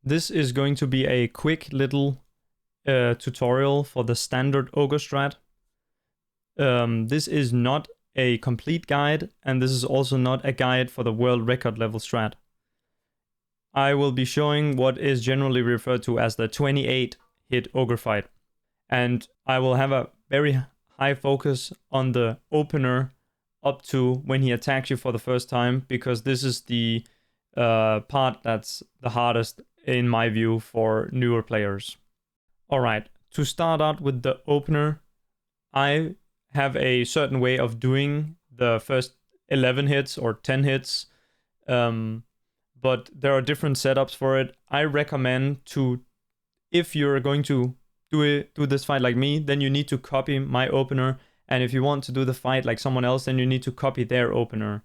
This is going to be a quick little tutorial for the standard Ogre strat. This is not a complete guide, and this is also not a guide for the world record level strat. I will be showing what is generally referred to as the 28 hit Ogre fight. And I will have a very high focus on the opener up to when he attacks you for the first time, because this is the part that's the hardest in my view for newer players. Alright, to start out with the opener, I have a certain way of doing the first 11 hits or 10 hits, but there are different setups for it. I recommend to, if you're going to do this fight like me, then you need to copy my opener, and if you want to do the fight like someone else, then you need to copy their opener.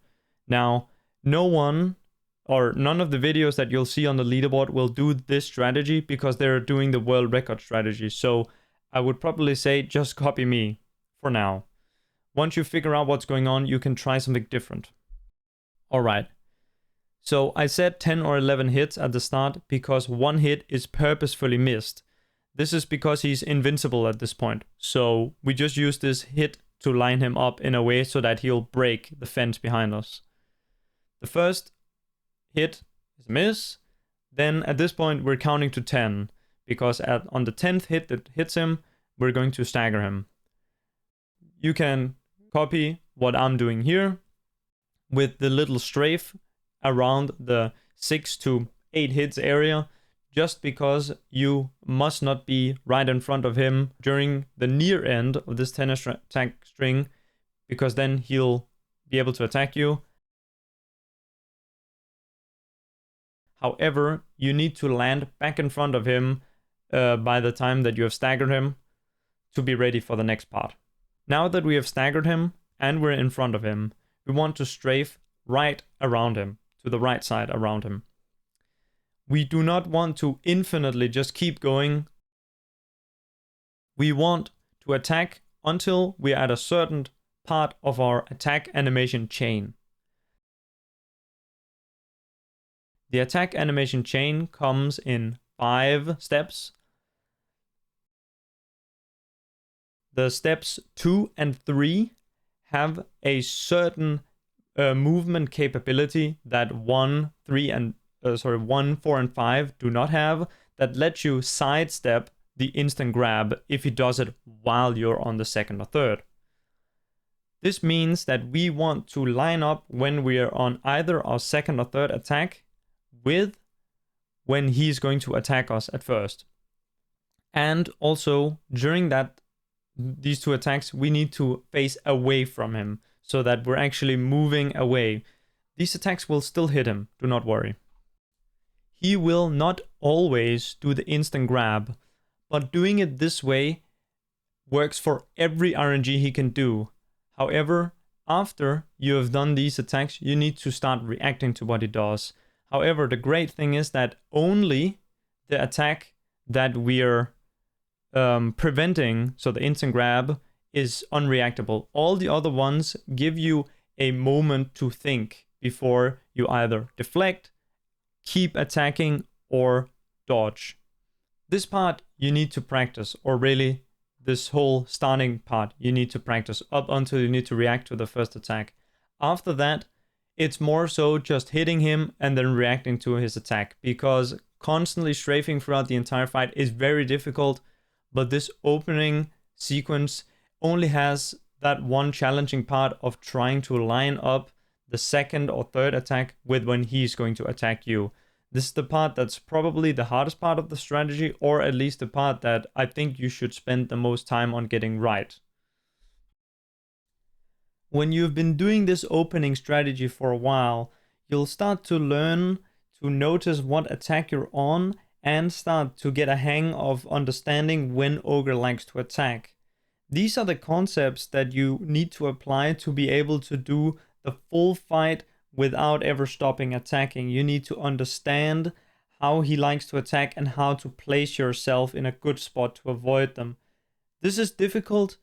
Now, none of the videos that you'll see on the leaderboard will do this strategy because they're doing the world record strategy. So I would probably say just copy me for now. Once you figure out what's going on, you can try something different. Alright. So I said 10 or 11 hits at the start because one hit is purposefully missed. This is because he's invincible at this point. So we just use this hit to line him up in a way so that he'll break the fence behind us. The first hit is a miss. Then at this point we're counting to 10 because on the 10th hit that hits him, we're going to stagger him. You can copy what I'm doing here with the little strafe around the 6 to 8 hits area, just because you must not be right in front of him during the near end of this 10 attack string, because then he'll be able to attack you. However, you need to land back in front of him by the time that you have staggered him to be ready for the next part. Now that we have staggered him and we're in front of him, we want to strafe right around him, to the right side around him. We do not want to infinitely just keep going. We want to attack until we're at a certain part of our attack animation chain. The attack animation chain comes in 5 steps. The steps 2 and 3 have a certain movement capability that 1, 4, and 5 do not have, that lets you sidestep the instant grab if he does it while you're on the second or third. This means that we want to line up when we are on either our second or third attack with when he's going to attack us at first. And also during these 2 attacks, we need to face away from him so that we're actually moving away. These attacks will still hit him, do not worry. He will not always do the instant grab, but doing it this way works for every RNG he can do. However, after you have done these attacks, you need to start reacting to what he does. However, the great thing is that only the attack that we're preventing, so the instant grab, is unreactable. All the other ones give you a moment to think before you either deflect, keep attacking, or dodge. This part you need to practice, or really this whole starting part you need to practice up until you need to react to the first attack. After that, it's more so just hitting him and then reacting to his attack, because constantly strafing throughout the entire fight is very difficult, but this opening sequence only has that one challenging part of trying to line up the second or third attack with when he's going to attack you. This is the part that's probably the hardest part of the strategy, or at least the part that I think you should spend the most time on getting right. When you've been doing this opening strategy for a while, you'll start to learn to notice what attack you're on and start to get a hang of understanding when Ogre likes to attack. These are the concepts that you need to apply to be able to do the full fight without ever stopping attacking. You need to understand how he likes to attack and how to place yourself in a good spot to avoid them. This is difficult,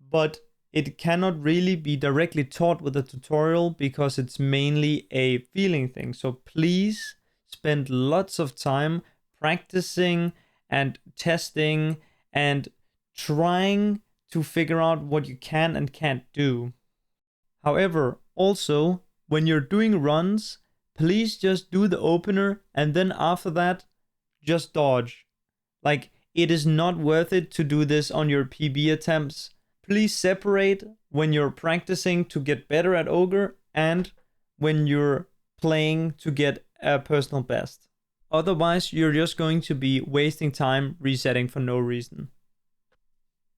but it cannot really be directly taught with a tutorial because it's mainly a feeling thing. So please spend lots of time practicing and testing and trying to figure out what you can and can't do. However, also, when you're doing runs, please just do the opener and then after that, just dodge. Like, it is not worth it to do this on your PB attempts. Please separate when you're practicing to get better at Ogre and when you're playing to get a personal best. Otherwise, you're just going to be wasting time resetting for no reason.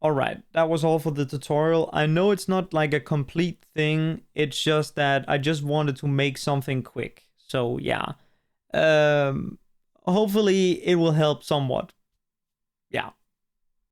Alright, that was all for the tutorial. I know it's not like a complete thing, it's just that I just wanted to make something quick. So yeah, hopefully it will help somewhat. Yeah.